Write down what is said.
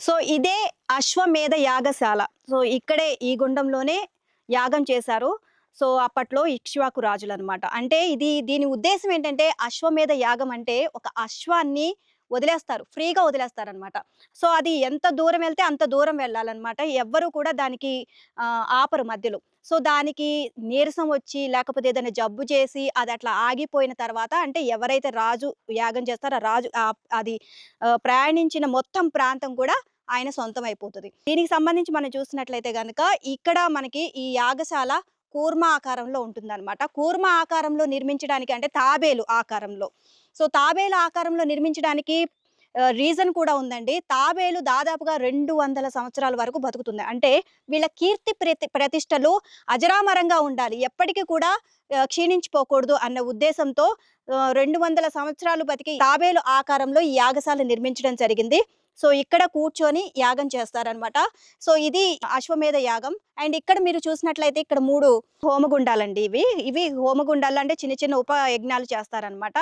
So ఇదే అశ్వమేధ యాగశాల. సో ఇక్కడే ఈ గుండంలోనే యాగం చేశారు. సో అప్పట్లో ఇక్ష్వాకు రాజులనమాట. అంటే దీని ఉద్దేశ్యం ఏంటంటే అశ్వమేధ యాగం అంటే ఒక అశ్వాన్ని వదిలేస్తారు. ఫ్రీగా వదిలేస్తారనమాట. సో అది ఎంత దూరం వెళ్తే అంత దూరం వెళ్ళాలనమాట. ఎవ్వరు కూడా దానికి ఆపరు మధ్యలో. సో దానికి నీరసం వచ్చి లేకపోతే ఏదైనా జబ్బు చేసి అది అట్లా ఆగిపోయిన తర్వాత అంటే ఎవరైతే రాజు యాగం చేస్తారో ఆ రాజు అది ప్రయాణించిన మొత్తం ప్రాంతం కూడా ఆయన సొంతం అయిపోతది. దీనికి సంబంధించి మనం చూసినట్లయితే గనక ఇక్కడ మనకి ఈ యాగశాల కూర్మ ఆకారంలో ఉంటుందన్నమాట. కూర్మ ఆకారంలో నిర్మించడానికి అంటే తాబేలు ఆకారంలో. సో తాబేలు ఆకారంలో నిర్మించడానికి రీజన్ కూడా ఉందండి. తాబేలు దాదాపుగా 200 సంవత్సరాల వరకు బతుకుతుంది. అంటే వీళ్ళ కీర్తి ప్రతిష్టలు అజరామరంగా ఉండాలి. ఎప్పటికి కూడా క్షీణించిపోకూడదు అన్న ఉద్దేశంతో 200 సంవత్సరాలు బతికి తాబేలు ఆకారంలో ఈ యాగశాల నిర్మించడం జరిగింది. సో ఇక్కడ కూర్చొని యాగం చేస్తారనమాట. సో ఇది అశ్వమేధ యాగం. అండ్ ఇక్కడ మీరు చూసినట్లయితే ఇక్కడ 3 హోమగుండాలండి ఇవి. ఇవి హోమగుండాలు అంటే చిన్న చిన్న ఉప యజ్ఞాలు చేస్తారనమాట.